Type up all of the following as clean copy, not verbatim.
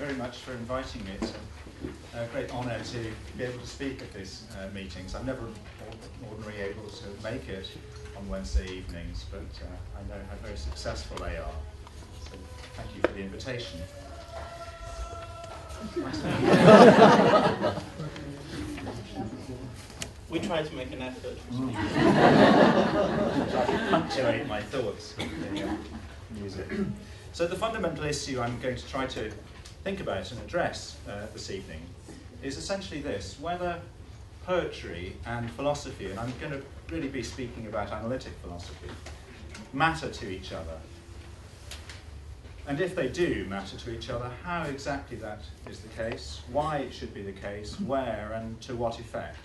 very much for inviting me. It's a great honour to be able to speak at these meetings. I'm never ordinarily able to make it on Wednesday evenings, but I know how very successful they are. So thank you for the invitation. We try to make an effort. Try to punctuate my thoughts with the music. So the fundamental issue I'm going to try to think about and address this evening is essentially this: whether poetry and philosophy, and I'm going to really be speaking about analytic philosophy, matter to each other. And if they do matter to each other, how exactly that is the case, why it should be the case, where, and to what effect.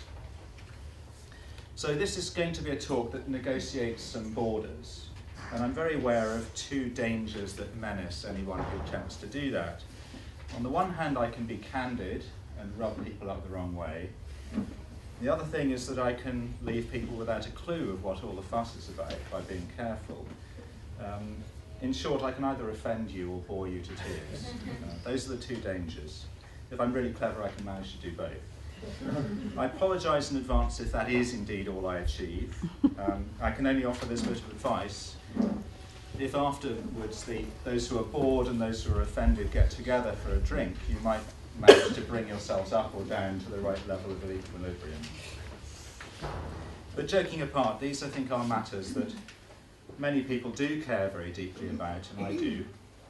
So this is going to be a talk that negotiates some borders, and I'm very aware of two dangers that menace anyone who attempts to do that. On the one hand, I can be candid and rub people up the wrong way. The other thing is that I can leave people without a clue of what all the fuss is about by being careful. In short, I can either offend you or bore you to tears. Those are the two dangers. If I'm really clever, I can manage to do both. I apologise in advance if that is indeed all I achieve. I can only offer this bit of advice. If afterwards those who are bored and those who are offended get together for a drink, you might manage to bring yourselves up or down to the right level of equilibrium. But joking apart, these I think are matters that many people do care very deeply about, and I do,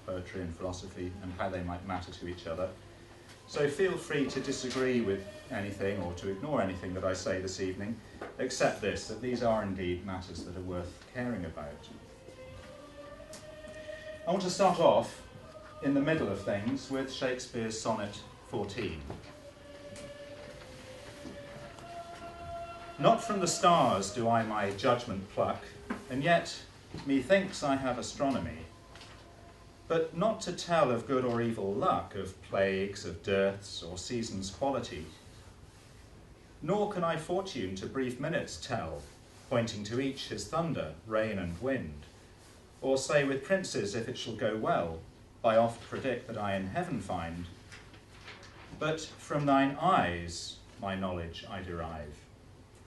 poetry and philosophy and how they might matter to each other. So feel free to disagree with anything or to ignore anything that I say this evening, except this, that these are indeed matters that are worth caring about. I want to start off in the middle of things with Shakespeare's sonnet 14. Not from the stars do I my judgment pluck, and yet methinks I have astronomy, but not to tell of good or evil luck, of plagues, of dearths, or seasons' quality. Nor can I fortune to brief minutes tell, pointing to each his thunder, rain, and wind, or say with princes if it shall go well, I oft predict that I in heaven find. But from thine eyes my knowledge I derive,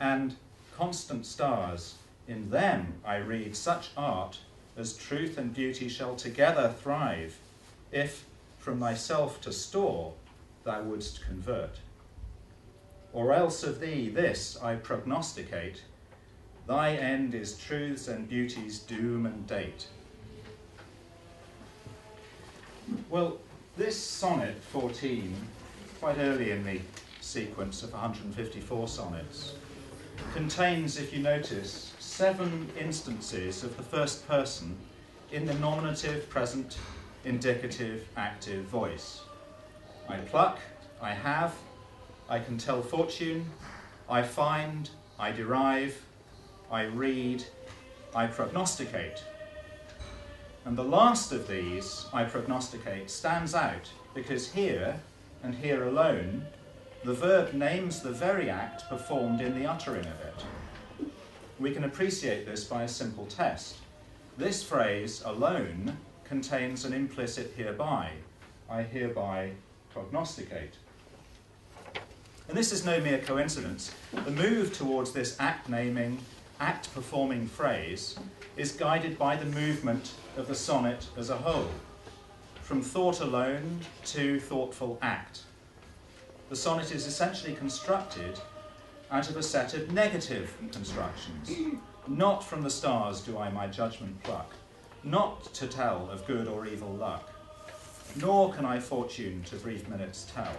and constant stars, in them I read such art as truth and beauty shall together thrive, if from thyself to store thou wouldst convert. Or else of thee this I prognosticate, thy end is truth's and beauty's doom and date. Well, this sonnet 14, quite early in the sequence of 154 sonnets, contains, if you notice, 7 instances of the first person in the nominative, present, indicative, active voice. I pluck, I have, I can tell fortune, I find, I derive, I read, I prognosticate. And the last of these, I prognosticate, stands out because here, and here alone, the verb names the very act performed in the uttering of it. We can appreciate this by a simple test. This phrase alone contains an implicit hereby. I hereby prognosticate. And this is no mere coincidence. The move towards this act-naming, act-performing phrase is guided by the movement of the sonnet as a whole, from thought alone to thoughtful act. The sonnet is essentially constructed out of a set of negative constructions. Not from the stars do I my judgment pluck, not to tell of good or evil luck, nor can I fortune to brief minutes tell.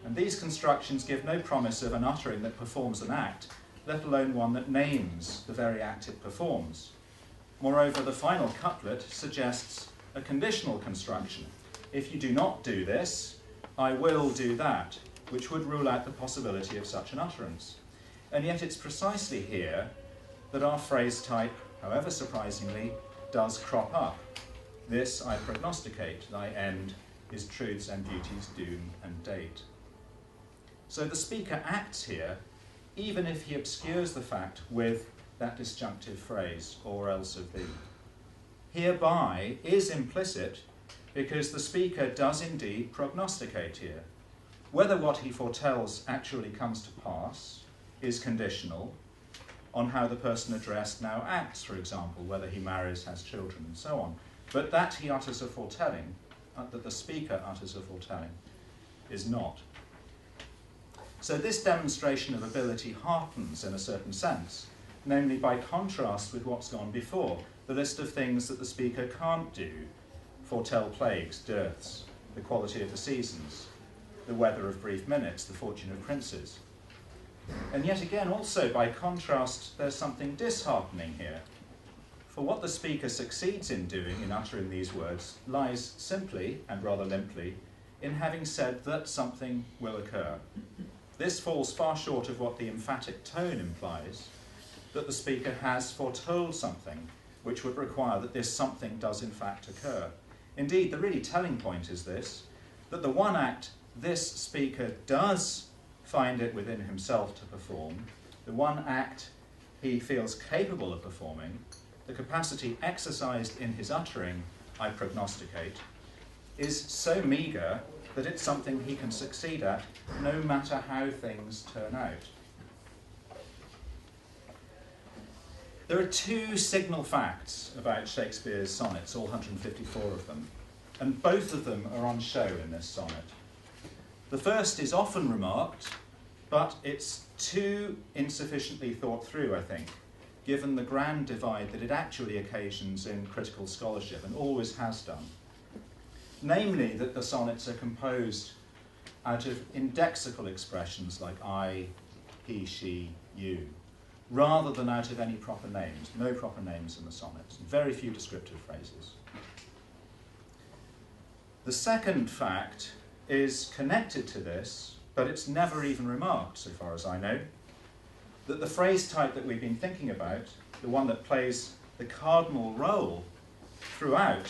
And these constructions give no promise of an uttering that performs an act, let alone one that names the very act it performs. Moreover, the final couplet suggests a conditional construction. If you do not do this, I will do that, which would rule out the possibility of such an utterance. And yet it's precisely here that our phrase type, however surprisingly, does crop up. This I prognosticate, thy end is truth's and beauty's doom and date. So the speaker acts here, even if he obscures the fact with that disjunctive phrase, or else of thee. Hereby is implicit because the speaker does indeed prognosticate here. Whether what he foretells actually comes to pass is conditional on how the person addressed now acts, for example, whether he marries, has children, and so on. But that he utters a foretelling, that the speaker utters a foretelling, is not. So this demonstration of ability heartens in a certain sense, namely by contrast with what's gone before, the list of things that the speaker can't do: foretell plagues, dearths, the quality of the seasons, the weather of brief minutes, the fortune of princes. And yet again, also by contrast, there's something disheartening here. For what the speaker succeeds in doing, in uttering these words, lies simply, and rather limply, in having said that something will occur. This falls far short of what the emphatic tone implies, that the speaker has foretold something which would require that this something does in fact occur. Indeed, the really telling point is this, that the one act this speaker does find it within himself to perform, the one act he feels capable of performing, the capacity exercised in his uttering, I prognosticate, is so meagre that it's something he can succeed at no matter how things turn out. There are two signal facts about Shakespeare's sonnets, all 154 of them, and both of them are on show in this sonnet. The first is often remarked, but it's too insufficiently thought through, I think, given the grand divide that it actually occasions in critical scholarship, and always has done. Namely, that the sonnets are composed out of indexical expressions like I, he, she, you, rather than out of any proper names. No proper names in the sonnets, very few descriptive phrases. The second fact is connected to this, but it's never even remarked, so far as I know, that the phrase type that we've been thinking about, the one that plays the cardinal role throughout,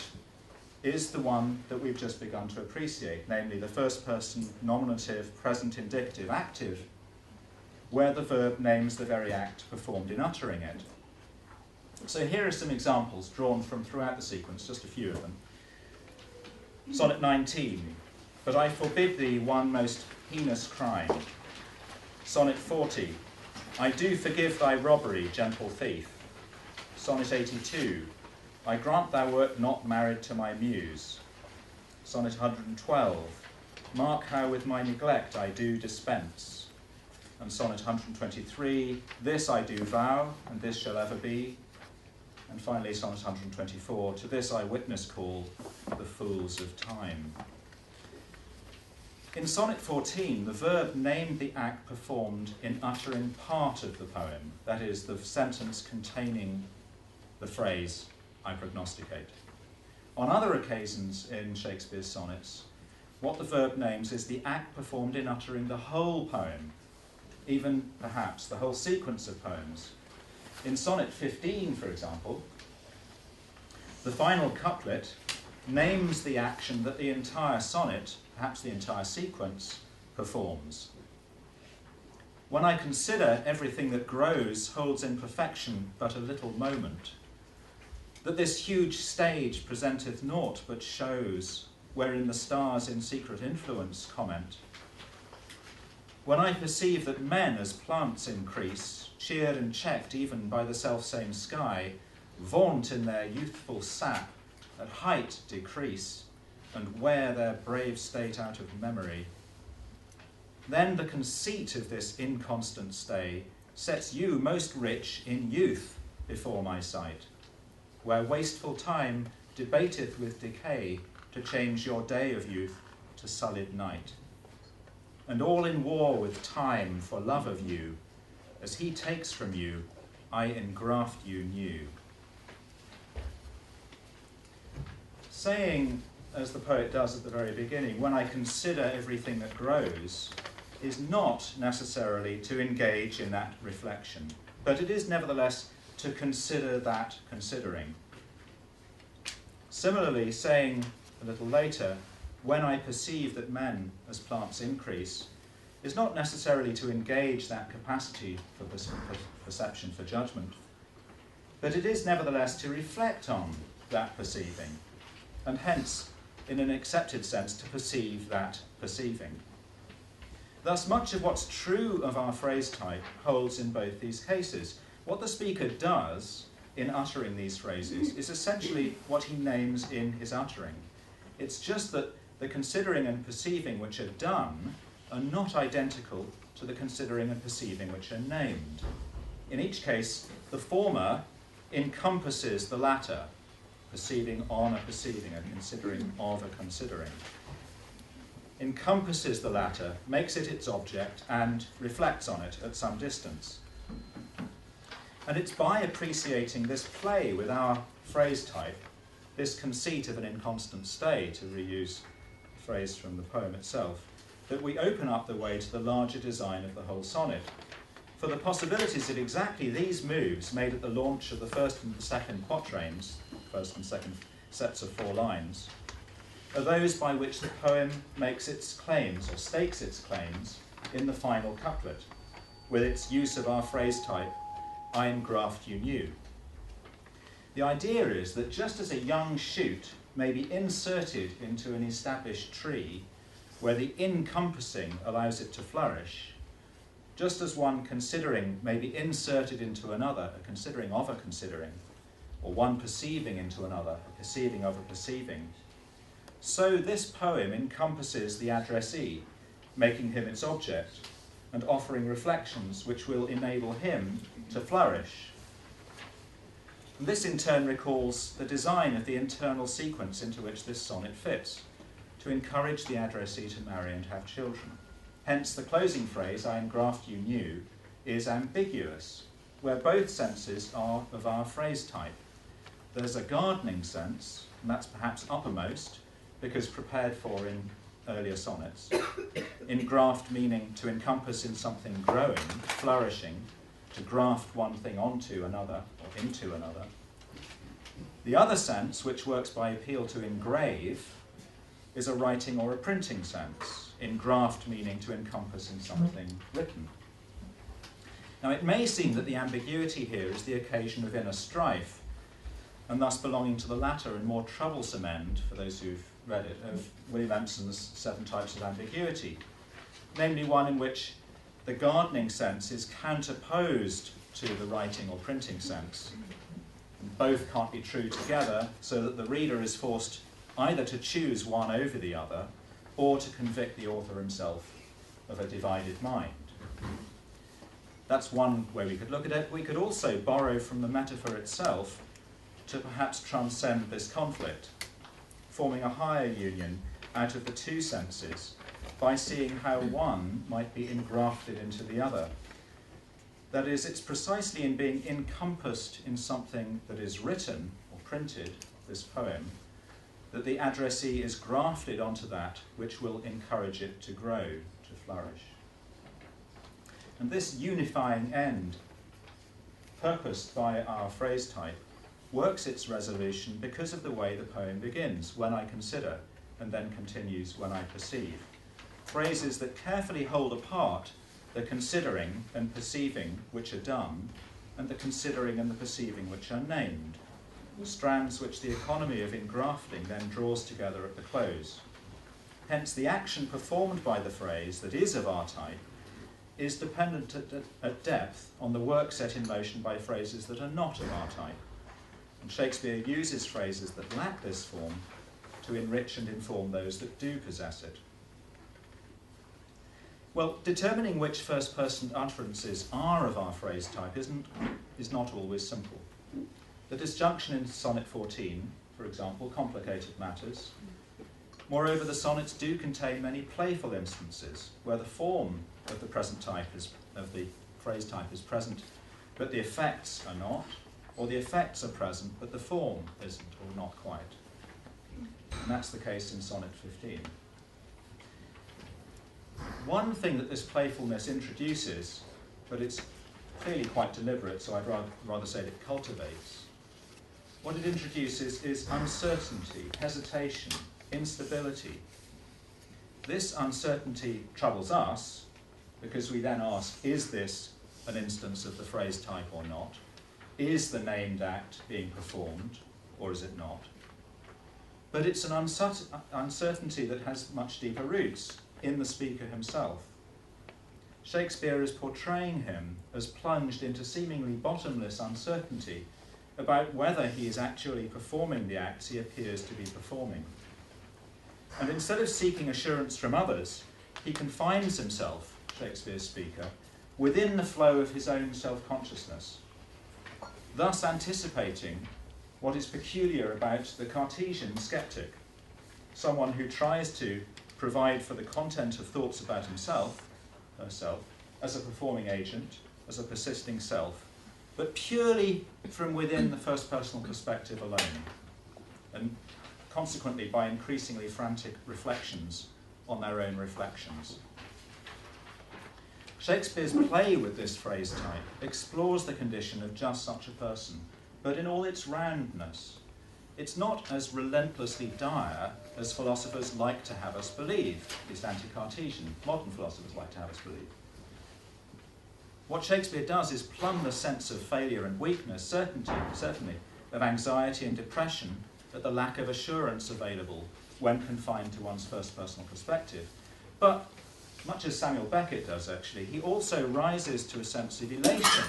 is the one that we've just begun to appreciate, namely the first person nominative, present indicative, active, where the verb names the very act performed in uttering it. So here are some examples drawn from throughout the sequence, just a few of them. Sonnet 19, but I forbid thee one most heinous crime. Sonnet 40, I do forgive thy robbery, gentle thief. Sonnet 82, I grant thou wert not married to my muse. Sonnet 112, mark how with my neglect I do dispense. And Sonnet 123, this I do vow, and this shall ever be. And finally, Sonnet 124, to this I witness call the fools of time. In Sonnet 14, the verb named the act performed in uttering part of the poem, that is, the sentence containing the phrase, I prognosticate. On other occasions in Shakespeare's sonnets, what the verb names is the act performed in uttering the whole poem, even perhaps the whole sequence of poems. In Sonnet 15, for example, the final couplet names the action that the entire sonnet, perhaps the entire sequence, performs. When I consider everything that grows holds in perfection but a little moment, that this huge stage presenteth naught but shows, wherein the stars in secret influence comment. When I perceive that men as plants increase, cheered and checked even by the selfsame sky, vaunt in their youthful sap, at height decrease, and wear their brave state out of memory, then the conceit of this inconstant stay sets you most rich in youth before my sight, where wasteful time debateth with decay to change your day of youth to sullied night. And all in war with time for love of you, as he takes from you, I engraft you new. Saying, as the poet does at the very beginning, when I consider everything that grows, is not necessarily to engage in that reflection, but it is nevertheless to consider that considering. Similarly, saying a little later, when I perceive that men as plants increase, is not necessarily to engage that capacity for perception, for judgment, but it is nevertheless to reflect on that perceiving, and hence in an accepted sense, to perceive that perceiving. Thus, much of what's true of our phrase type holds in both these cases. What the speaker does in uttering these phrases is essentially what he names in his uttering. It's just that the considering and perceiving which are done are not identical to the considering and perceiving which are named. In each case, the former encompasses the latter, perceiving on a perceiving and considering of a considering. Encompasses the latter, makes it its object, and reflects on it at some distance. And it's by appreciating this play with our phrase type, this conceit of an inconstant stay, to reuse a phrase from the poem itself, that we open up the way to the larger design of the whole sonnet. For the possibilities that exactly these moves made at the launch of the first and the second quatrains, first and second sets of 4 lines, are those by which the poem makes its claims, or stakes its claims, in the final couplet, with its use of our phrase type, Ein Graft you knew. The idea is that just as a young shoot may be inserted into an established tree, where the encompassing allows it to flourish, just as one considering may be inserted into another, a considering of a considering, or one perceiving into another, a perceiving of a perceiving, so this poem encompasses the addressee, making him its object, and offering reflections which will enable him to flourish. And this in turn recalls the design of the internal sequence into which this sonnet fits, to encourage the addressee to marry and have children. Hence the closing phrase, Ein Graft you knew, is ambiguous, where both senses are of our phrase type. There's a gardening sense, and that's perhaps uppermost, because prepared for in earlier sonnets. In graft, meaning to encompass in something growing, flourishing, to graft one thing onto another, or into another. The other sense, which works by appeal to engrave, is a writing or a printing sense, in graft meaning to encompass in something written. Now it may seem that the ambiguity here is the occasion of inner strife, and thus belonging to the latter and more troublesome end, for those who've read it, of William Empson's 7 Types of Ambiguity, namely one in which the gardening sense is counterposed to the writing or printing sense. And both can't be true together, so that the reader is forced either to choose one over the other, or to convict the author himself of a divided mind. That's one way we could look at it. We could also borrow from the metaphor itself to perhaps transcend this conflict, forming a higher union out of the 2 senses by seeing how one might be engrafted into the other. That is, it's precisely in being encompassed in something that is written or printed, this poem, that the addressee is grafted onto that which will encourage it to grow, to flourish. And this unifying end, purposed by our phrase type, works its resolution because of the way the poem begins, when I consider, and then continues, when I perceive. Phrases that carefully hold apart the considering and perceiving which are done, and the considering and the perceiving which are named, strands which the economy of engrafting then draws together at the close. Hence the action performed by the phrase that is of our type is dependent at depth on the work set in motion by phrases that are not of our type. And Shakespeare uses phrases that lack this form to enrich and inform those that do possess it. Well, determining which first-person utterances are of our phrase type is not always simple. The disjunction in Sonnet 14, for example, complicated matters. Moreover, the sonnets do contain many playful instances where the form of the present type of the phrase type is present, but the effects are not, or the effects are present, but the form isn't, or not quite. And that's the case in Sonnet 15. One thing that this playfulness introduces, but it's clearly quite deliberate, so I'd rather say that it cultivates. What it introduces is uncertainty, hesitation, instability. This uncertainty troubles us because we then ask, is this an instance of the phrase type or not? Is the named act being performed, or is it not? but it's an uncertainty that has much deeper roots in the speaker himself. Shakespeare is portraying him as plunged into seemingly bottomless uncertainty about whether he is actually performing the acts he appears to be performing. And instead of seeking assurance from others, he confines himself, Shakespeare's speaker, within the flow of his own self-consciousness, thus anticipating what is peculiar about the Cartesian skeptic, someone who tries to provide for the content of thoughts about himself, herself, as a performing agent, as a persisting self, but purely from within the first personal perspective alone, and consequently by increasingly frantic reflections on their own reflections. Shakespeare's play with this phrase type explores the condition of just such a person, but in all its roundness. It's not as relentlessly dire as philosophers like to have us believe, at least anti-Cartesian, modern philosophers like to have us believe. What Shakespeare does is plumb the sense of failure and weakness, certainly, of anxiety and depression at the lack of assurance available when confined to one's first personal perspective. But, much as Samuel Beckett does actually, he also rises to a sense of elation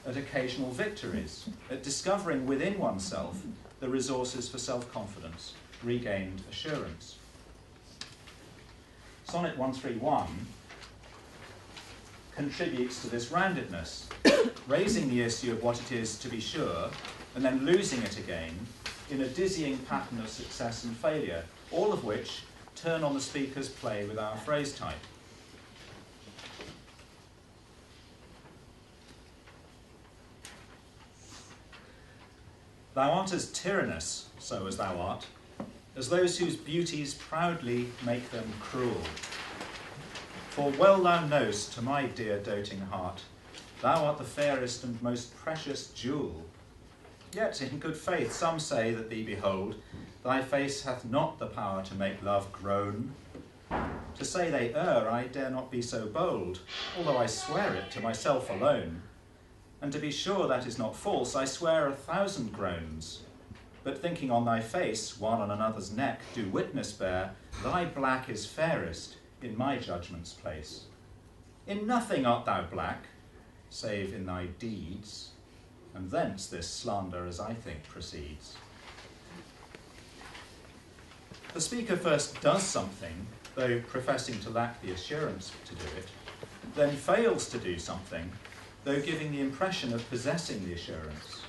at occasional victories, at discovering within oneself the resources for self-confidence, regained assurance. Sonnet 131 contributes to this roundedness, raising the issue of what it is to be sure, and then losing it again in a dizzying pattern of success and failure, all of which turn on the speaker's play with our phrase type. Thou art as tyrannous, so as thou art, as those whose beauties proudly make them cruel. For well thou know'st, to my dear doting heart, thou art the fairest and most precious jewel. Yet in good faith some say that thee behold, thy face hath not the power to make love groan. To say they err, I dare not be so bold, although I swear it to myself alone. And to be sure that is not false, I swear 1,000 groans. But thinking on thy face, one on another's neck, do witness bear, thy black is fairest in my judgment's place. In nothing art thou black, save in thy deeds, and thence this slander, as I think, proceeds. The speaker first does something, though professing to lack the assurance to do it, then fails to do something, though giving the impression of possessing the assurance,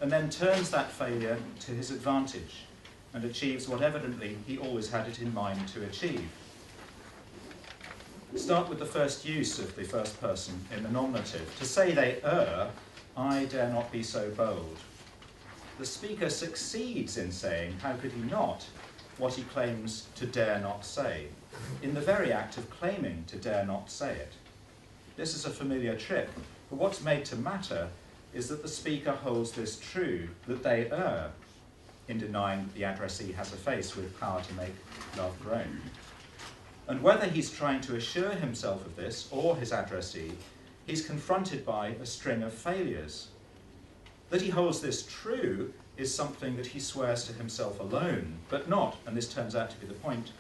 and then turns that failure to his advantage and achieves what evidently he always had it in mind to achieve. Start with the first use of the first person in the nominative. To say they err, I dare not be so bold. The speaker succeeds in saying, how could he not, what he claims to dare not say, in the very act of claiming to dare not say it. This is a familiar trick, but what's made to matter is that the speaker holds this true, that they err in denying that the addressee has a face with power to make love groan. And whether he's trying to assure himself of this or his addressee, he's confronted by a string of failures. That he holds this true is something that he swears to himself alone, but not, and this turns out to be the point,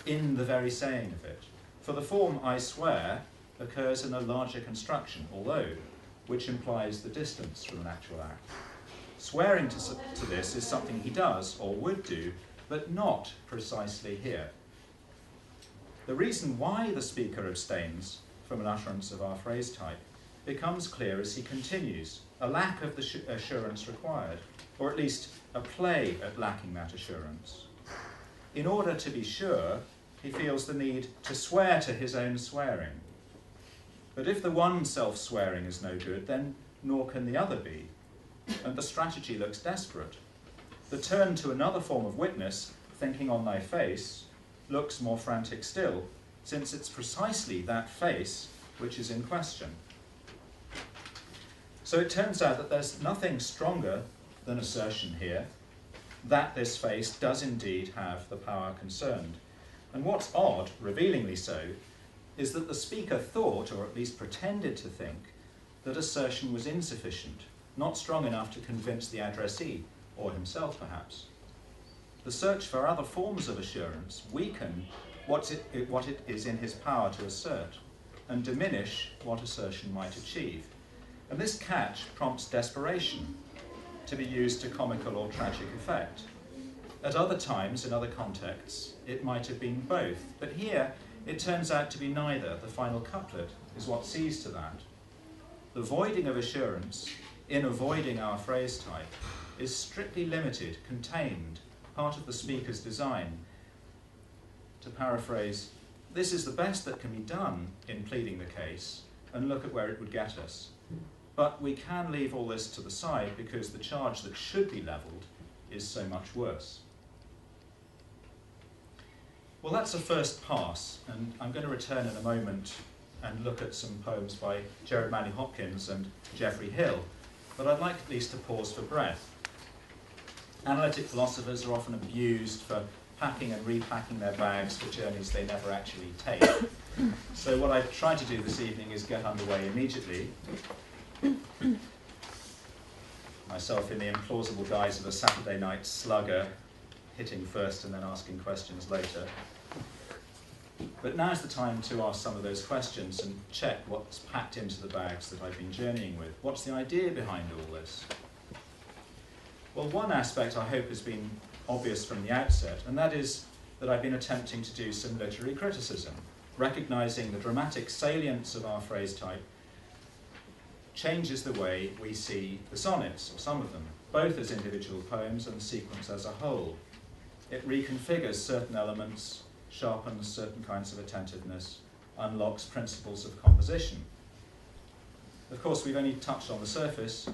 in the very saying of it. For the form I swear occurs in a larger construction, although, which implies the distance from an actual act. Swearing to this is something he does, or would do, but not precisely here. The reason why the speaker abstains from an utterance of our phrase type becomes clear as he continues, a lack of the assurance required, or at least a play at lacking that assurance. In order to be sure, he feels the need to swear to his own swearing. But if the one self-swearing is no good, then nor can the other be, and the strategy looks desperate. The turn to another form of witness, thinking on thy face, looks more frantic still, since it's precisely that face which is in question. So it turns out that there's nothing stronger than assertion here, that this face does indeed have the power concerned. And what's odd, revealingly so, is that the speaker thought, or at least pretended to think, that assertion was insufficient, not strong enough to convince the addressee, or himself perhaps. the search for other forms of assurance weaken what it is in his power to assert, and diminish what assertion might achieve. And this catch prompts desperation, to be used to comical or tragic effect. At other times, in other contexts, it might have been both, but here it turns out to be neither. The final couplet is what sees to that. The voiding of assurance, in avoiding our phrase type, is strictly limited, contained, part of the speaker's design. To paraphrase, this is the best that can be done in pleading the case, and look at where it would get us. But we can leave all this to the side because the charge that should be levelled is so much worse. Well, that's a first pass, and I'm going to return in a moment and look at some poems by Gerard Manley Hopkins and Geoffrey Hill, but I'd like at least to pause for breath. Analytic philosophers are often abused for packing and repacking their bags for journeys they never actually take. So what I've tried to do this evening is get underway immediately, myself in the implausible guise of a Saturday night slugger, hitting first and then asking questions later. But now's the time to ask some of those questions and check what's packed into the bags that I've been journeying with. What's the idea behind all this? Well, one aspect I hope has been obvious from the outset, and that is that I've been attempting to do some literary criticism, recognising the dramatic salience of our phrase type changes the way we see the sonnets, or some of them, both as individual poems and the sequence as a whole. It reconfigures certain elements, sharpens certain kinds of attentiveness, unlocks principles of composition. Of course, we've only touched on the surface.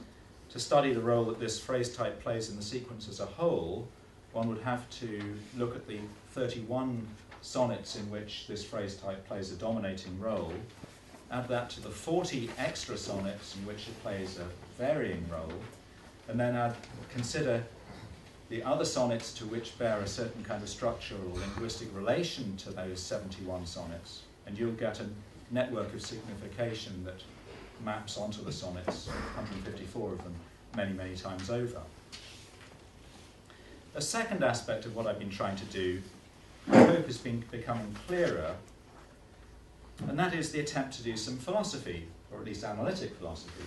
To study the role that this phrase type plays in the sequence as a whole, one would have to look at the 31 sonnets in which this phrase type plays a dominating role, add that to the 40 extra sonnets in which it plays a varying role, and then consider the other sonnets to which bear a certain kind of structural or linguistic relation to those 71 sonnets, and you'll get a network of signification that maps onto the sonnets, 154 of them, many, many times over. A second aspect of what I've been trying to do, I hope, has been becoming clearer, and that is the attempt to do some philosophy, or at least analytic philosophy.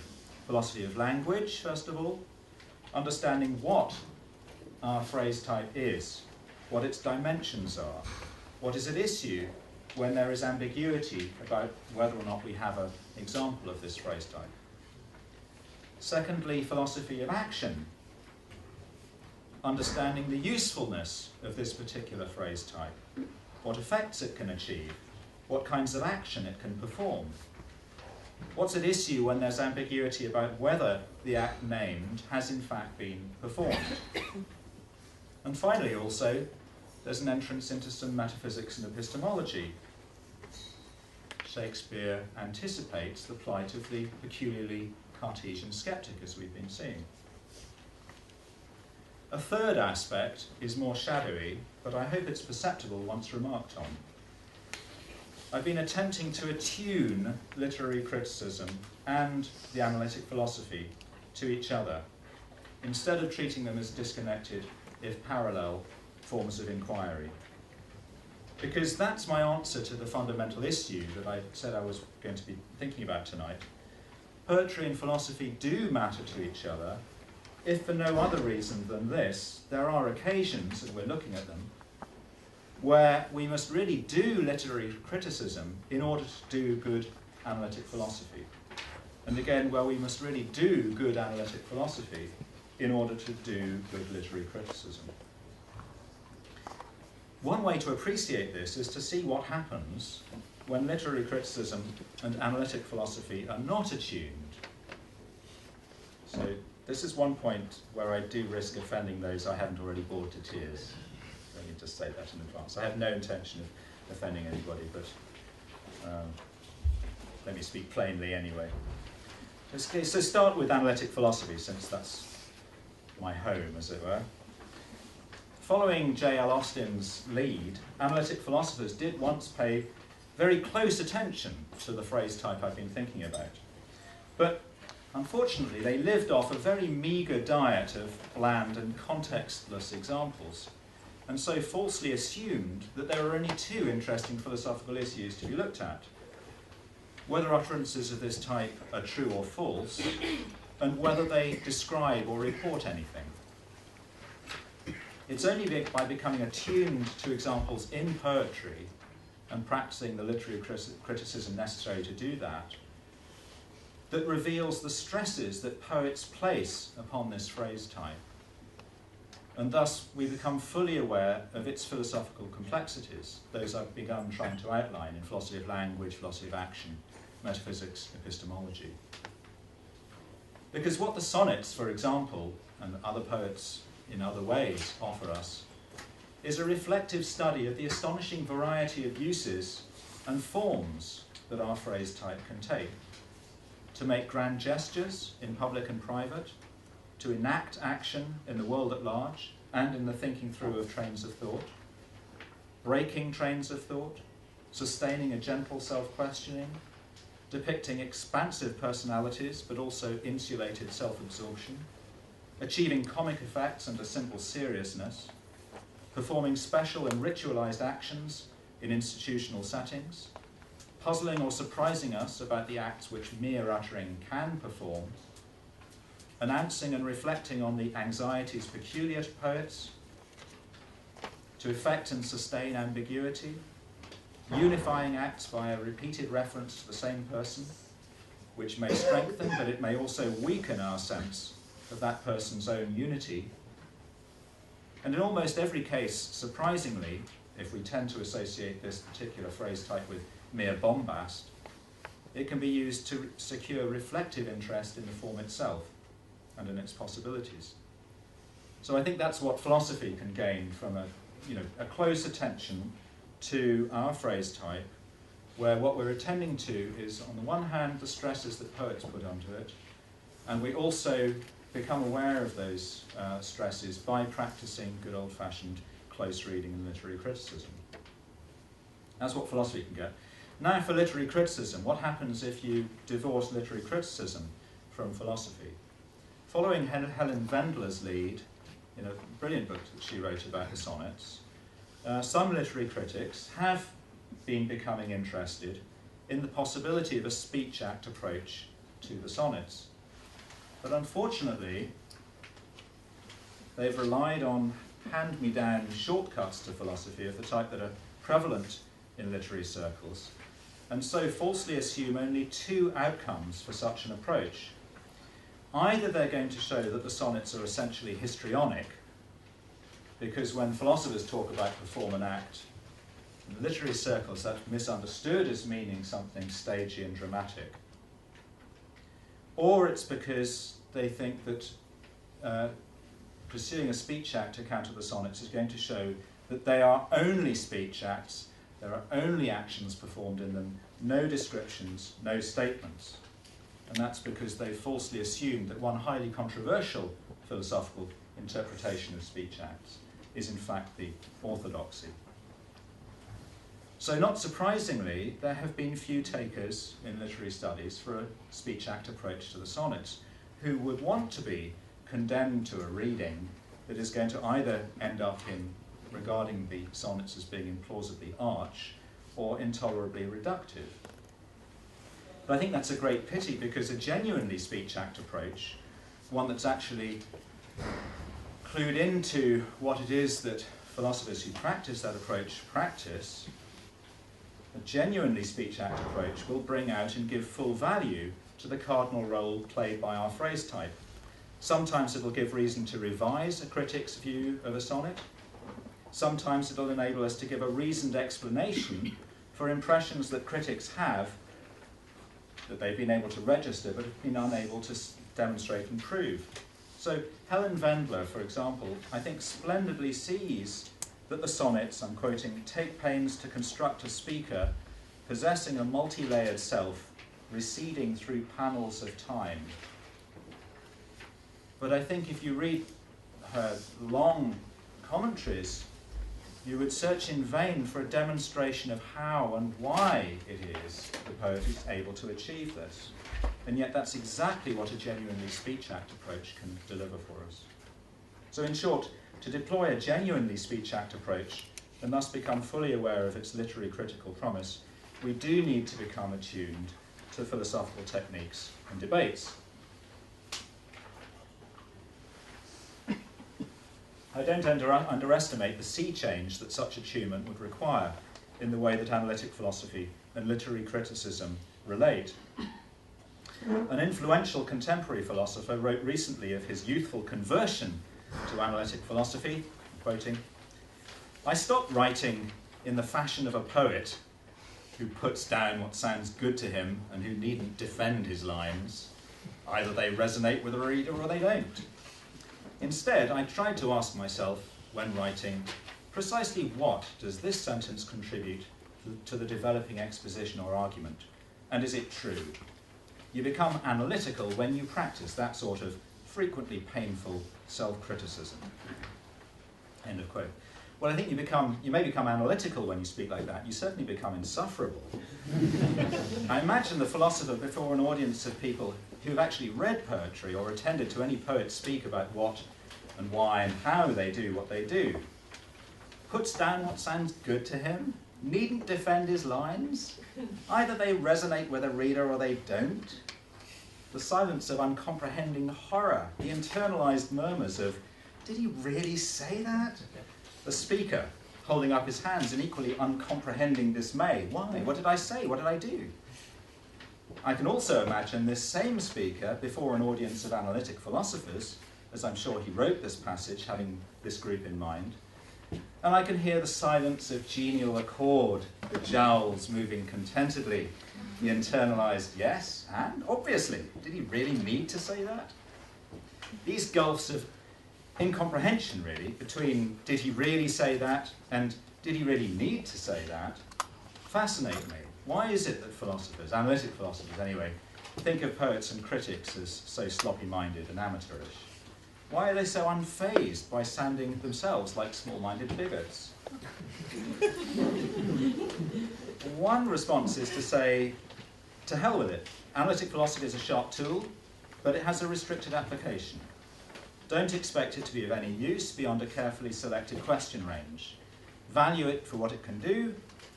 Philosophy of language, first of all, understanding what our phrase type is, what its dimensions are, what is at issue when there is ambiguity about whether or not we have an example of this phrase type. Secondly, philosophy of action, understanding the usefulness of this particular phrase type, what effects it can achieve, what kinds of action it can perform. What's at issue when there's ambiguity about whether the act named has in fact been performed. And finally also, there's an entrance into some metaphysics and epistemology. Shakespeare anticipates the plight of the peculiarly Cartesian skeptic, as we've been seeing. A third aspect is more shadowy, but I hope it's perceptible once remarked on. I've been attempting to attune literary criticism and the analytic philosophy to each other, instead of treating them as disconnected, if parallel, forms of inquiry. Because that's my answer to the fundamental issue that I said I was going to be thinking about tonight. Poetry and philosophy do matter to each other, if for no other reason than this, there are occasions, and we're looking at them, where we must really do literary criticism in order to do good analytic philosophy. And again, where we must really do good analytic philosophy in order to do good literary criticism. One way to appreciate this is to see what happens when literary criticism and analytic philosophy are not attuned. So this is one point where I do risk offending those I haven't already bored to tears. Let me just say that in advance. I have no intention of offending anybody, but let me speak plainly anyway. Okay, so start with analytic philosophy, since that's my home, as it were. Following J.L. Austin's lead, analytic philosophers did once pay very close attention to the phrase type I've been thinking about. But unfortunately, they lived off a very meagre diet of bland and contextless examples, and so falsely assumed that there are only two interesting philosophical issues to be looked at: whether utterances of this type are true or false, and whether they describe or report anything. It's only by becoming attuned to examples in poetry and practicing the literary criticism necessary to do that, that reveals the stresses that poets place upon this phrase type. And thus we become fully aware of its philosophical complexities, those I've begun trying to outline in philosophy of language, philosophy of action, metaphysics, epistemology. Because what the sonnets, for example, and other poets in other ways offer us, is a reflective study of the astonishing variety of uses and forms that our phrase type can take. To make grand gestures in public and private, to enact action in the world at large and in the thinking through of trains of thought, breaking trains of thought, sustaining a gentle self-questioning, depicting expansive personalities but also insulated self-absorption, achieving comic effects and a simple seriousness, performing special and ritualized actions in institutional settings, puzzling or surprising us about the acts which mere uttering can perform, announcing and reflecting on the anxieties peculiar to poets, to effect and sustain ambiguity, unifying acts by a repeated reference to the same person, which may strengthen, but it may also weaken our sense of that person's own unity. And in almost every case, surprisingly, if we tend to associate this particular phrase type with mere bombast, it can be used to secure reflective interest in the form itself and in its possibilities. So I think that's what philosophy can gain from a close attention to our phrase type, where what we're attending to is, on the one hand, the stresses that poets put onto it, and we also become aware of those stresses by practicing good old-fashioned close reading and literary criticism. That's what philosophy can get. Now for literary criticism, what happens if you divorce literary criticism from philosophy? Following Helen Vendler's lead in a brilliant book that she wrote about the sonnets, some literary critics have been becoming interested in the possibility of a speech act approach to the sonnets. But unfortunately, they've relied on hand-me-down shortcuts to philosophy of the type that are prevalent in literary circles, and so falsely assume only two outcomes for such an approach. Either they're going to show that the sonnets are essentially histrionic, because when philosophers talk about perform an act, in literary circles that's misunderstood as meaning something stagey and dramatic. Or it's because they think that pursuing a speech act account of the sonnets is going to show that they are only speech acts, there are only actions performed in them, no descriptions, no statements. And that's because they falsely assumed that one highly controversial philosophical interpretation of speech acts is in fact the orthodoxy. So not surprisingly, there have been few takers in literary studies for a speech act approach to the sonnets who would want to be condemned to a reading that is going to either end up in regarding the sonnets as being implausibly arch or intolerably reductive. But I think that's a great pity, because a genuinely speech act approach, one that's actually clued into what it is that philosophers who practice that approach practice, a genuinely speech act approach will bring out and give full value to the cardinal role played by our phrase type. Sometimes it will give reason to revise a critic's view of a sonnet. Sometimes it will enable us to give a reasoned explanation for impressions that critics have, that they've been able to register but have been unable to demonstrate and prove. So Helen Vendler, for example, I think splendidly sees that the sonnets, I'm quoting, take pains to construct a speaker possessing a multi-layered self, receding through panels of time. But I think if you read her long commentaries, you would search in vain for a demonstration of how and why it is the poet is able to achieve this. And yet that's exactly what a genuinely speech act approach can deliver for us. So in short, To deploy a genuinely speech-act approach and thus become fully aware of its literary critical promise, we do need to become attuned to philosophical techniques and debates. I don't underestimate the sea change that such attunement would require in the way that analytic philosophy and literary criticism relate. An influential contemporary philosopher wrote recently of his youthful conversion to analytic philosophy, quoting, "I stopped writing in the fashion of a poet who puts down what sounds good to him and who needn't defend his lines. Either they resonate with the reader or they don't. Instead, I tried to ask myself, when writing, precisely what does this sentence contribute to the developing exposition or argument, and is it true? You become analytical when you practice that sort of frequently painful self-criticism." End of quote. Well, I think you may become analytical when you speak like that. You certainly become insufferable. I imagine the philosopher before an audience of people who've actually read poetry or attended to any poet speak about what and why and how they do what they do. Puts down what sounds good to him, needn't defend his lines. Either they resonate with a reader or they don't. The silence of uncomprehending horror, the internalized murmurs of, did he really say that? The speaker holding up his hands in equally uncomprehending dismay. Why? What did I say? What did I do? I can also imagine this same speaker before an audience of analytic philosophers, as I'm sure he wrote this passage having this group in mind, and I can hear the silence of genial accord, the jowls moving contentedly, the internalized yes, and obviously, did he really need to say that? These gulfs of incomprehension, really, between did he really say that and did he really need to say that, fascinate me. Why is it that philosophers, analytic philosophers anyway, think of poets and critics as so sloppy-minded and amateurish? Why are they so unfazed by sounding themselves like small-minded bigots? One response is to say, to hell with it. Analytic philosophy is a sharp tool, but it has a restricted application. Don't expect it to be of any use beyond a carefully selected question range. Value it for what it can do,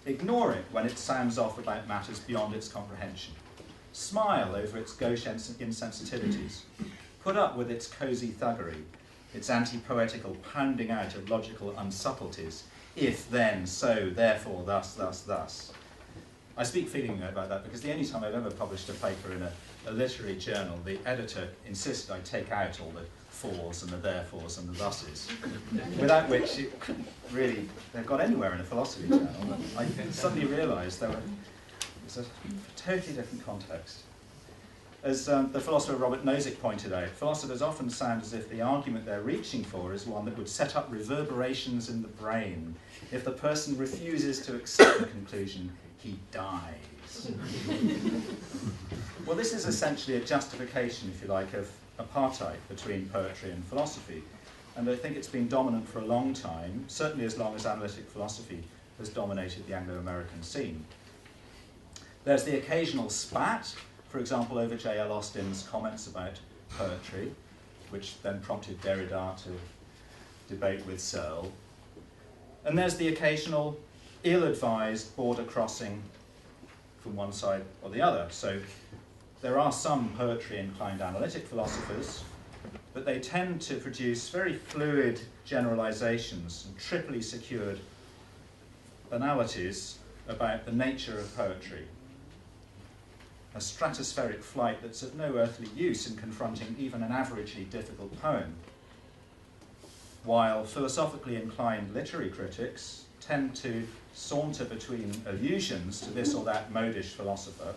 ignore it when it sounds off about matters beyond its comprehension. Smile over its gauche insensitivities. Put up with its cosy thuggery, its anti-poetical pounding out of logical unsubtleties. If, then, so, therefore, thus, thus, thus. I speak feelingly about that because the only time I've ever published a paper in a literary journal, the editor insisted I take out all the fors and the therefores and the thuses, without which it couldn't really have got anywhere in a philosophy journal. I suddenly realised it was a totally different context. As the philosopher Robert Nozick pointed out, philosophers often sound as if the argument they're reaching for is one that would set up reverberations in the brain. If the person refuses to accept the conclusion, he dies. Well, this is essentially a justification, if you like, of apartheid between poetry and philosophy. And I think it's been dominant for a long time, certainly as long as analytic philosophy has dominated the Anglo-American scene. There's the occasional spat, for example, over J.L. Austin's comments about poetry, which then prompted Derrida to debate with Searle. And there's the occasional ill-advised border crossing from one side or the other. So there are some poetry-inclined analytic philosophers, but they tend to produce very fluid generalizations and triply secured banalities about the nature of poetry. A stratospheric flight that's of no earthly use in confronting even an averagely difficult poem. While philosophically inclined literary critics tend to saunter between allusions to this or that modish philosopher,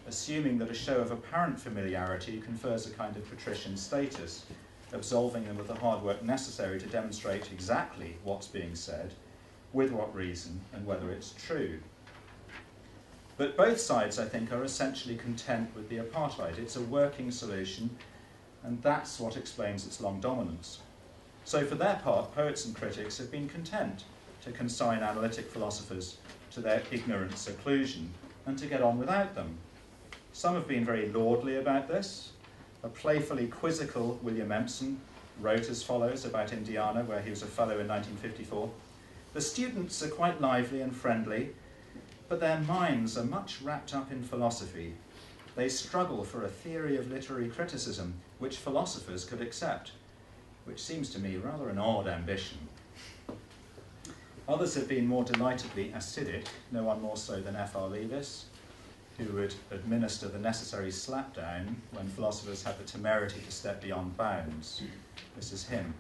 assuming that a show of apparent familiarity confers a kind of patrician status, absolving them of the hard work necessary to demonstrate exactly what's being said, with what reason, and whether it's true. But both sides, I think, are essentially content with the apartheid. It's a working solution, and that's what explains its long dominance. So for their part, poets and critics have been content to consign analytic philosophers to their ignorant seclusion and to get on without them. Some have been very lordly about this. A playfully quizzical William Empson wrote as follows about Indiana, where he was a fellow in 1954. The students are quite lively and friendly, but their minds are much wrapped up in philosophy. They struggle for a theory of literary criticism which philosophers could accept, which seems to me rather an odd ambition. Others have been more delightedly acidic, no one more so than F.R. Leavis, who would administer the necessary slapdown when philosophers had the temerity to step beyond bounds. This is him.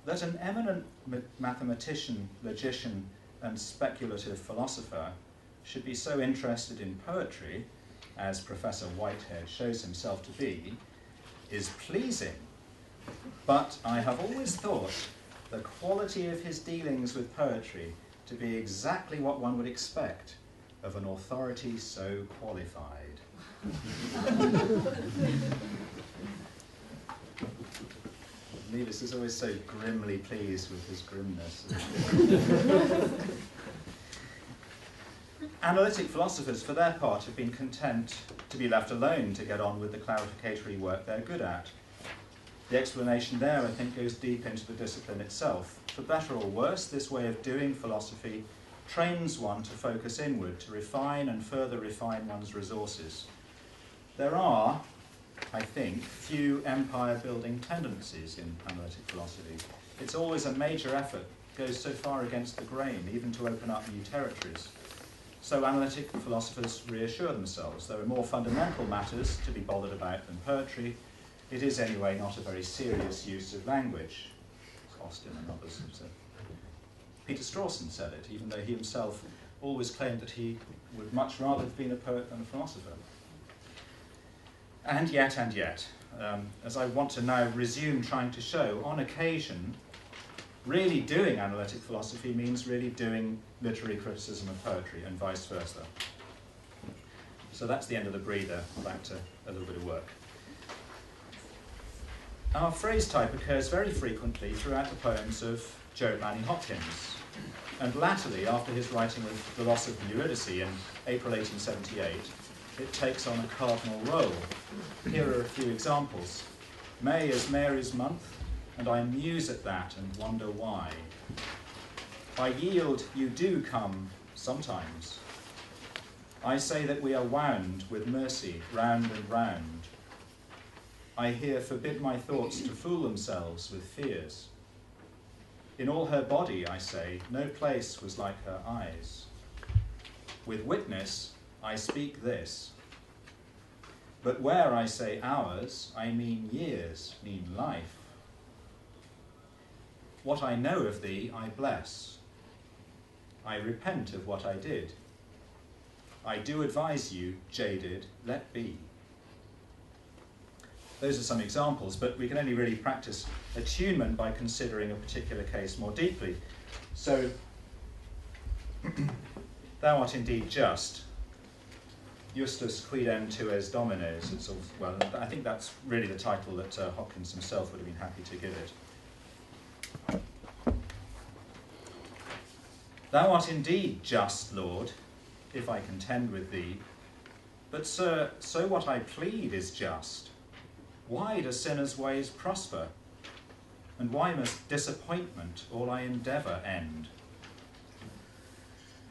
That an eminent mathematician, logician, and speculative philosopher should be so interested in poetry, as Professor Whitehead shows himself to be, is pleasing. But I have always thought the quality of his dealings with poetry to be exactly what one would expect of an authority so qualified. Leavis is always so grimly pleased with his grimness. Analytic philosophers, for their part, have been content to be left alone to get on with the clarificatory work they're good at. The explanation there, I think, goes deep into the discipline itself. For better or worse, this way of doing philosophy trains one to focus inward, to refine and further refine one's resources. There are, I think, few empire-building tendencies in analytic philosophy. It's always a major effort, goes so far against the grain, even to open up new territories. So analytic philosophers reassure themselves there are more fundamental matters to be bothered about than poetry. It is anyway not a very serious use of language, as Austin and others have said. Peter Strawson said it, even though he himself always claimed that he would much rather have been a poet than a philosopher. And yet, as I want to now resume trying to show, on occasion, really doing analytic philosophy means really doing literary criticism of poetry, and vice versa. So that's the end of the breather, back to a little bit of work. Our phrase type occurs very frequently throughout the poems of Job Manny Hopkins, and latterly, after his writing of The Loss of Eurydice in April 1878, it takes on a cardinal role. Here are a few examples. May is Mary's month, and I muse at that and wonder why. I yield, you do come sometimes. I say that we are wound with mercy round and round. I here forbid my thoughts to fool themselves with fears. In all her body, I say, no place was like her eyes. With witness, I speak this. But where I say hours, I mean years, mean life. What I know of thee, I bless. I repent of what I did. I do advise you, jaded, let be. Those are some examples, but we can only really practice attunement by considering a particular case more deeply. So, thou art indeed just. Justus quidem tu es domines. It's all, well, I think that's really the title that Hopkins himself would have been happy to give it. Thou art indeed just, Lord, if I contend with thee. But, sir, so what I plead is just. Why do sinners' ways prosper? And why must disappointment all I endeavour end?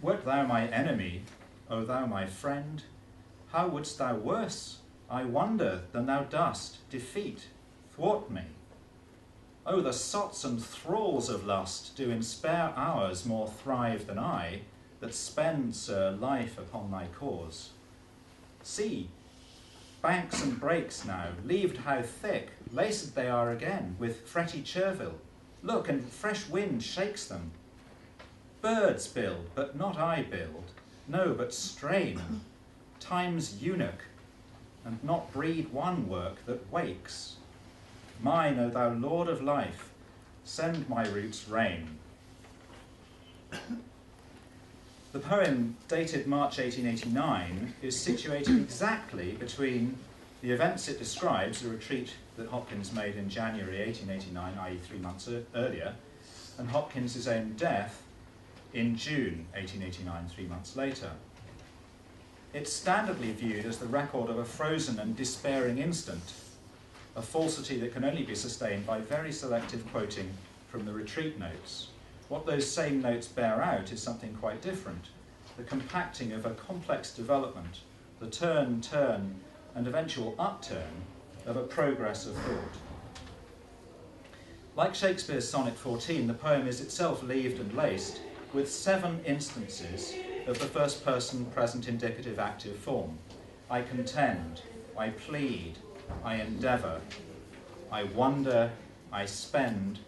Wert thou my enemy, O thou my friend, how wouldst thou worse, I wonder, than thou dost, defeat, thwart me? O the sots and thralls of lust do in spare hours more thrive than I, that spend, sir, life upon thy cause. See, banks and brakes now, leaved how thick, laced they are again with fretty chervil. Look, and fresh wind shakes them. Birds build, but not I build, no, but strain. Time's eunuch, and not breed one work that wakes. Mine, O thou Lord of life, send my roots rain. The poem, dated March 1889, is situated exactly between the events it describes, the retreat that Hopkins made in January 1889, i.e. 3 months earlier, and Hopkins' own death in June 1889, 3 months later. It's standardly viewed as the record of a frozen and despairing instant, a falsity that can only be sustained by very selective quoting from the retreat notes. What those same notes bear out is something quite different, the compacting of a complex development, the turn, and eventual upturn of a progress of thought. Like Shakespeare's Sonnet 14, the poem is itself leaved and laced with 7 instances of the first person present indicative active form. I contend, I plead, I endeavour, I wonder, I spend,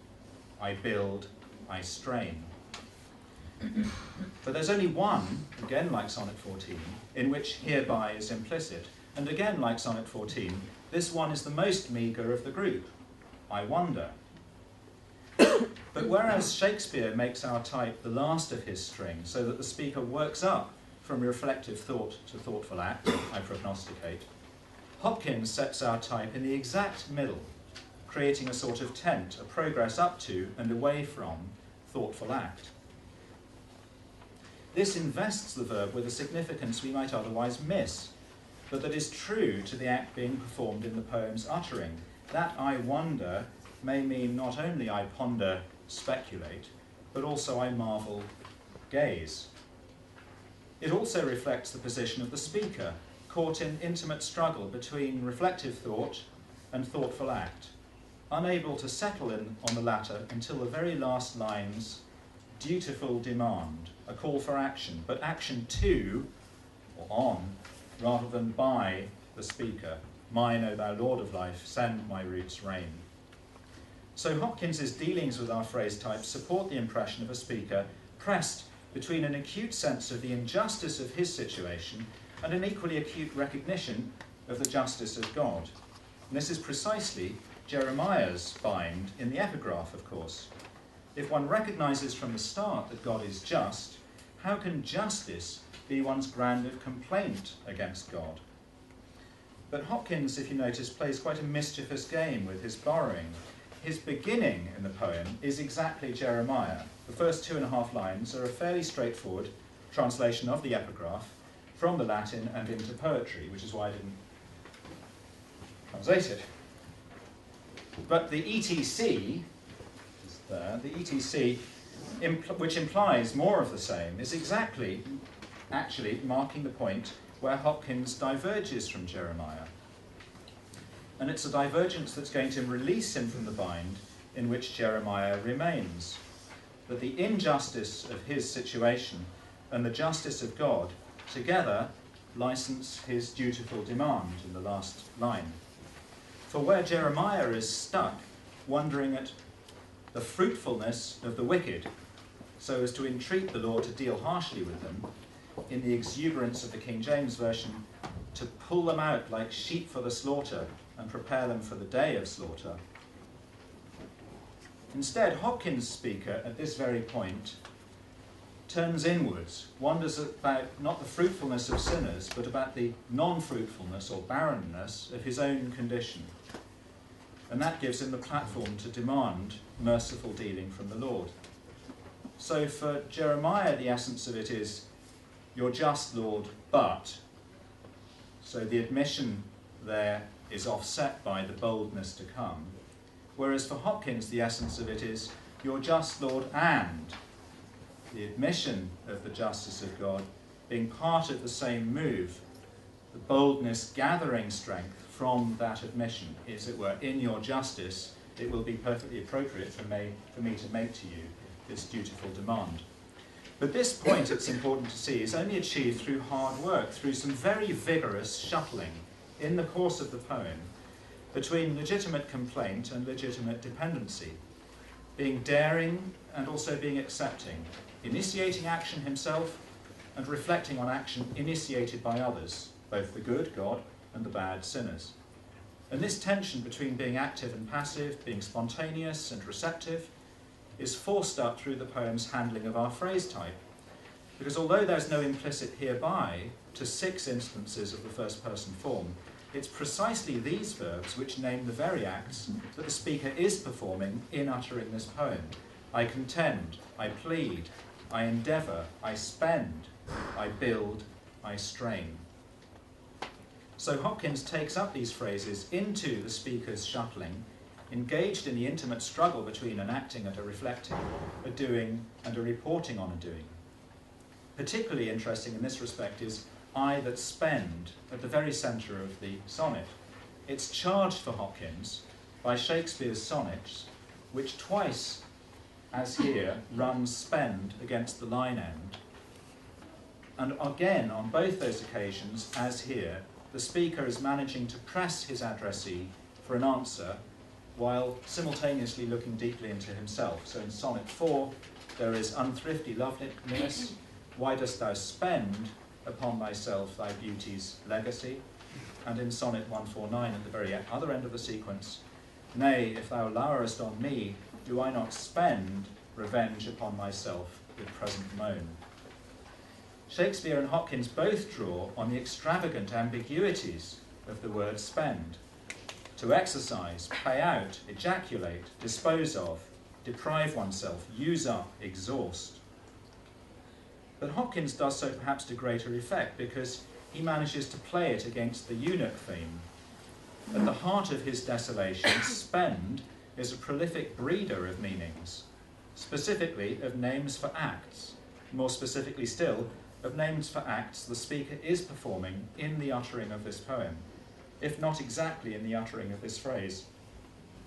I build, I strain. But there's only one, again like Sonnet 14, in which hereby is implicit. And again like Sonnet 14, this one is the most meagre of the group. I wonder. But whereas Shakespeare makes our type the last of his string, so that the speaker works up from reflective thought to thoughtful act, I prognosticate, Hopkins sets our type in the exact middle, creating a sort of tent, a progress up to and away from thoughtful act. This invests the verb with a significance we might otherwise miss, but that is true to the act being performed in the poem's uttering. That I wonder may mean not only I ponder, speculate, but also I marvel, gaze. It also reflects the position of the speaker, caught in intimate struggle between reflective thought and thoughtful act, unable to settle in on the latter until the very last lines, dutiful demand, a call for action, but action to, or on, rather than by the speaker. Mine, O thou Lord of life, send my roots rain. So Hopkins's dealings with our phrase types support the impression of a speaker pressed between an acute sense of the injustice of his situation and an equally acute recognition of the justice of God. And this is precisely Jeremiah's bind in the epigraph, of course. If one recognises from the start that God is just, how can justice be one's ground of complaint against God? But Hopkins, if you notice, plays quite a mischievous game with his borrowing. His beginning in the poem is exactly Jeremiah. The first 2.5 lines are a fairly straightforward translation of the epigraph from the Latin and into poetry, which is why I didn't translate it. But the ETC is there. The ETC, which implies more of the same, is exactly actually marking the point where Hopkins diverges from Jeremiah. And it's a divergence that's going to release him from the bind in which Jeremiah remains. That the injustice of his situation and the justice of God together license his dutiful demand in the last line. For where Jeremiah is stuck, wondering at the fruitfulness of the wicked, so as to entreat the Lord to deal harshly with them, in the exuberance of the King James Version, to pull them out like sheep for the slaughter and prepare them for the day of slaughter. Instead, Hopkins' speaker, at this very point, turns inwards, wonders about not the fruitfulness of sinners, but about the non-fruitfulness or barrenness of his own condition. And that gives him the platform to demand merciful dealing from the Lord. So for Jeremiah, the essence of it is, you're just, Lord, but. So the admission there is offset by the boldness to come. Whereas for Hopkins, the essence of it is, you're just, Lord, and. The admission of the justice of God being part of the same move, the boldness gathering strength from that admission, as it were, in your justice, it will be perfectly appropriate for me to make to you this dutiful demand. But this point, it's important to see, is only achieved through hard work, through some very vigorous shuttling in the course of the poem between legitimate complaint and legitimate dependency, being daring and also being accepting, initiating action himself and reflecting on action initiated by others, both the good, God, and the bad, sinners. And this tension between being active and passive, being spontaneous and receptive, is forced up through the poem's handling of our phrase type. Because although there's no implicit hereby to 6 instances of the first person form, it's precisely these verbs which name the very acts that the speaker is performing in uttering this poem. I contend, I plead, I endeavour, I spend, I build, I strain. So Hopkins takes up these phrases into the speaker's shuttling, engaged in the intimate struggle between an acting and a reflecting, a doing and a reporting on a doing. Particularly interesting in this respect is I that spend at the very centre of the sonnet. It's charged for Hopkins by Shakespeare's sonnets, which twice, as here, run spend against the line end. And again, on both those occasions, as here, the speaker is managing to press his addressee for an answer while simultaneously looking deeply into himself. So in sonnet 4, there is unthrifty loveliness, why dost thou spend upon thyself thy beauty's legacy? And in sonnet 149, at the very other end of the sequence, nay, if thou lowerest on me, do I not spend revenge upon myself with present moan? Shakespeare and Hopkins both draw on the extravagant ambiguities of the word spend. To exercise, pay out, ejaculate, dispose of, deprive oneself, use up, exhaust. But Hopkins does so perhaps to greater effect because he manages to play it against the eunuch theme. At the heart of his desolation, spend is a prolific breeder of meanings, specifically of names for acts, more specifically still, of names for acts the speaker is performing in the uttering of this poem, if not exactly in the uttering of this phrase.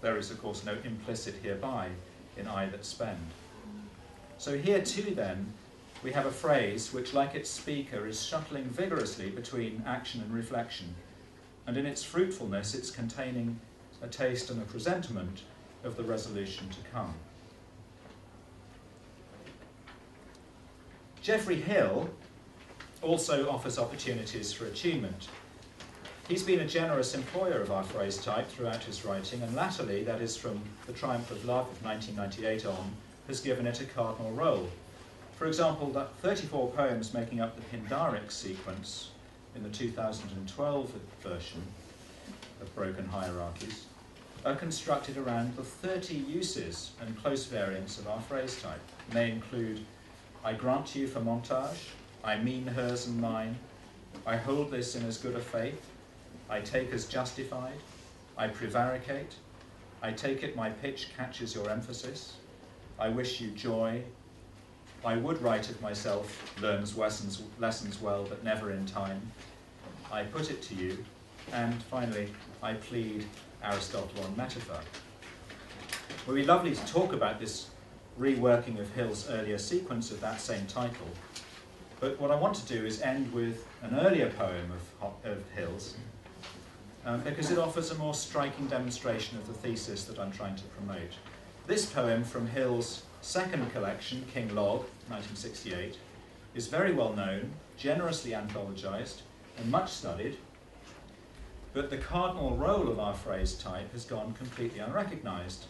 There is, of course, no implicit hereby in I that spend. So here too, then, we have a phrase which, like its speaker, is shuttling vigorously between action and reflection, and in its fruitfulness it's containing a taste and a presentiment of the resolution to come. Geoffrey Hill also offers opportunities for attunement. He's been a generous employer of our phrase type throughout his writing, and latterly, that is from The Triumph of Love of 1998 on, has given it a cardinal role. For example, that 34 poems making up the Pindaric sequence in the 2012 version of Broken Hierarchies are constructed around the 30 uses and close variants of our phrase type. And they include, I grant you for montage, I mean hers and mine, I hold this in as good a faith, I take as justified, I prevaricate, I take it my pitch catches your emphasis, I wish you joy, I would write it myself, learns lessons well but never in time, I put it to you, and finally, I plead Aristotle on metaphor. It would be lovely to talk about this reworking of Hill's earlier sequence of that same title, but what I want to do is end with an earlier poem of Hill's, because it offers a more striking demonstration of the thesis that I'm trying to promote. This poem from Hill's second collection, King Log, 1968, is very well known, generously anthologized, and much studied, but the cardinal role of our phrase type has gone completely unrecognized,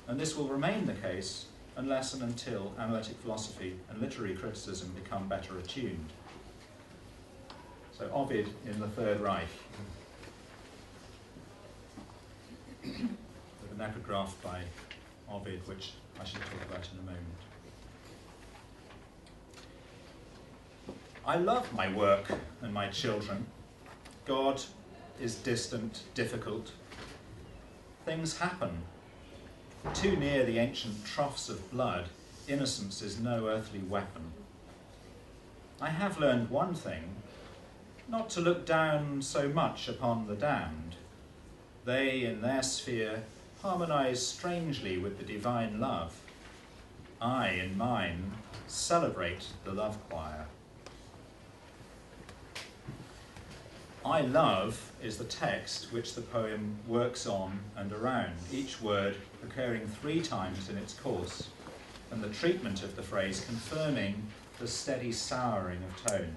and this will remain the case unless and until analytic philosophy and literary criticism become better attuned. So Ovid in the Third Reich, with an epigraph by Ovid, which I shall talk about in a moment. I love my work and my children. God is distant, difficult. Things happen. Too near the ancient troughs of blood, innocence is no earthly weapon. I have learned one thing, not to look down so much upon the damned. They, in their sphere, harmonize strangely with the divine love. I, in mine, celebrate the love choir. I love is the text which the poem works on and around, each word occurring 3 times in its course, and the treatment of the phrase confirming the steady souring of tone.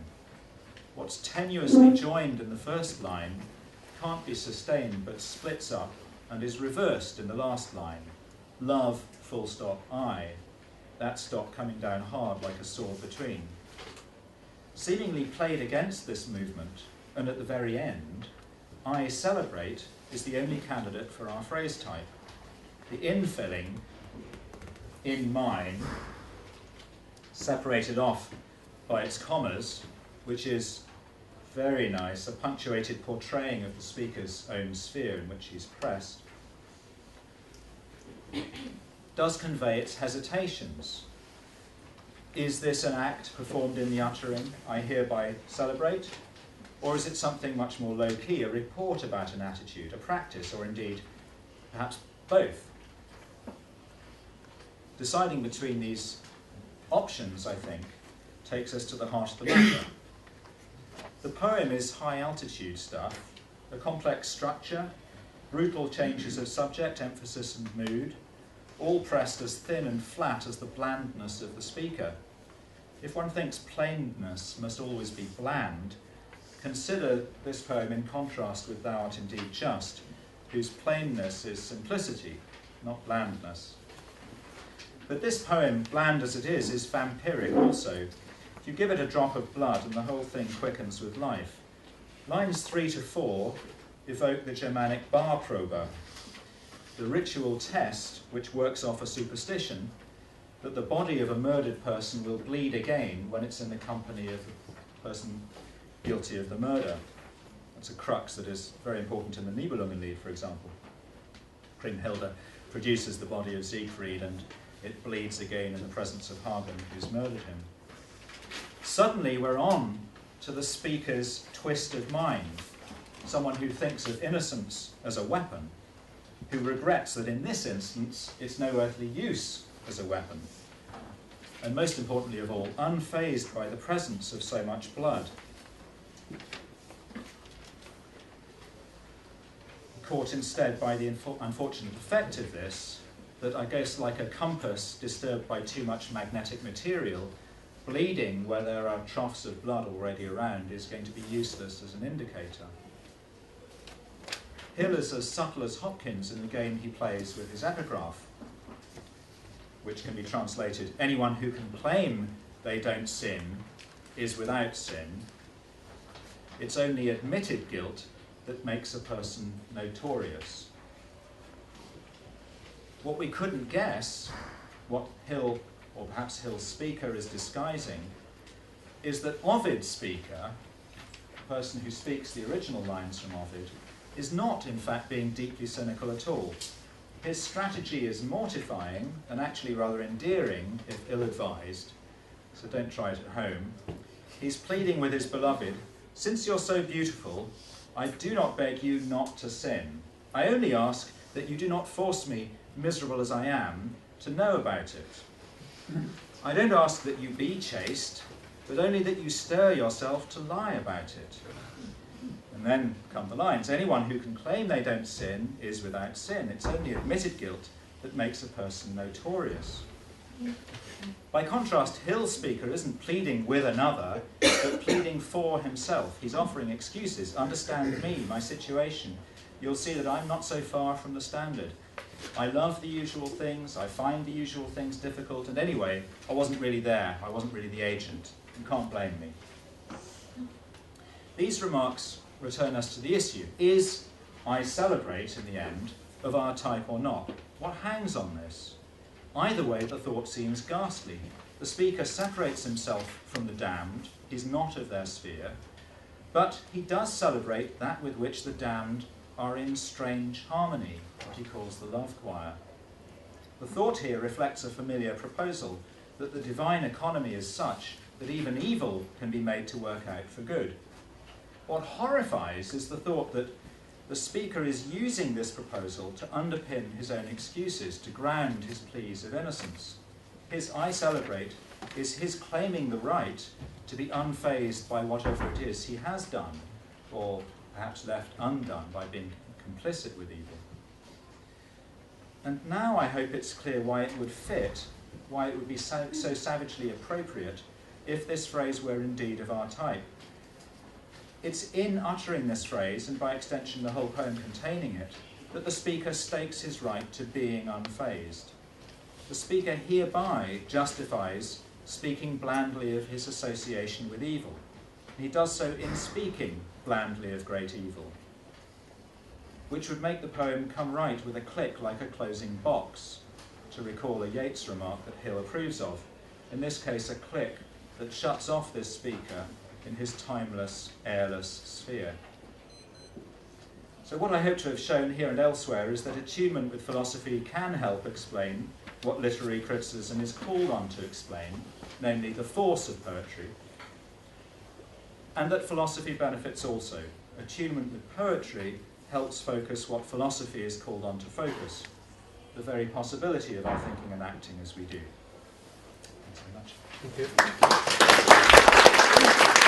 What's tenuously joined in the first line can't be sustained but splits up and is reversed in the last line. Love, full stop, I. That stop coming down hard like a sword between. Seemingly played against this movement, and at the very end, I celebrate is the only candidate for our phrase type. The infilling, in mine, separated off by its commas, which is very nice, a punctuated portraying of the speaker's own sphere in which he's pressed, does convey its hesitations. Is this an act performed in the uttering, I hereby celebrate? Or is it something much more low-key, a report about an attitude, a practice, or indeed perhaps both? Deciding between these options, I think, takes us to the heart of the matter. The poem is high-altitude stuff, a complex structure, brutal changes of subject, emphasis and mood, all pressed as thin and flat as the blandness of the speaker. If one thinks plainness must always be bland, consider this poem in contrast with Thou Art Indeed Just, whose plainness is simplicity, not blandness. But this poem, bland as it is vampiric also. If you give it a drop of blood and the whole thing quickens with life. Lines 3 to 4 evoke the Germanic bar proba, the ritual test which works off a superstition that the body of a murdered person will bleed again when it's in the company of the person guilty of the murder. That's a crux that is very important in the Nibelungenlied, for example. Kriemhilde produces the body of Siegfried and it bleeds again in the presence of Hagen, who's murdered him. Suddenly we're on to the speaker's twist of mind, someone who thinks of innocence as a weapon, who regrets that in this instance it's no earthly use as a weapon, and most importantly of all, unfazed by the presence of so much blood. Caught instead by the unfortunate effect of this, that I guess like a compass disturbed by too much magnetic material, bleeding where there are troughs of blood already around is going to be useless as an indicator. Hill is as subtle as Hopkins in the game he plays with his epigraph, which can be translated, anyone who can claim they don't sin is without sin. It's only admitted guilt that makes a person notorious. What we couldn't guess, what Hill, or perhaps Hill's speaker, is disguising, is that Ovid's speaker, the person who speaks the original lines from Ovid, is not in fact being deeply cynical at all. His strategy is mortifying and actually rather endearing if ill-advised, so don't try it at home. He's pleading with his beloved, since you're so beautiful, I do not beg you not to sin. I only ask that you do not force me, miserable as I am, to know about it. I don't ask that you be chaste, but only that you stir yourself to lie about it. And then come the lines. Anyone who can claim they don't sin is without sin. It's only admitted guilt that makes a person notorious. By contrast, Hill's speaker isn't pleading with another, but pleading for himself. He's offering excuses. Understand me, my situation. You'll see that I'm not so far from the standard. I love the usual things, I find the usual things difficult, and anyway, I wasn't really there. I wasn't really the agent. You can't blame me. These remarks return us to the issue. Is I celebrate, in the end, of our type or not? What hangs on this? Either way, the thought seems ghastly. The speaker separates himself from the damned. He's not of their sphere. But he does celebrate that with which the damned are in strange harmony, what he calls the love choir. The thought here reflects a familiar proposal, that the divine economy is such that even evil can be made to work out for good. What horrifies is the thought that the speaker is using this proposal to underpin his own excuses, to ground his pleas of innocence. His I celebrate is his claiming the right to be unfazed by whatever it is he has done, or perhaps left undone by being complicit with evil. And now I hope it's clear why it would fit, why it would be so savagely appropriate if this phrase were indeed of our type. It's in uttering this phrase, and by extension the whole poem containing it, that the speaker stakes his right to being unfazed. The speaker hereby justifies speaking blandly of his association with evil. He does so in speaking blandly of great evil, which would make the poem come right with a click like a closing box, to recall a Yeats remark that Hill approves of. In this case, a click that shuts off this speaker in his timeless, airless sphere. So what I hope to have shown here and elsewhere is that attunement with philosophy can help explain what literary criticism is called on to explain, namely the force of poetry, and that philosophy benefits also. Attunement with poetry helps focus what philosophy is called on to focus, the very possibility of our thinking and acting as we do. Thanks very much. Thank you.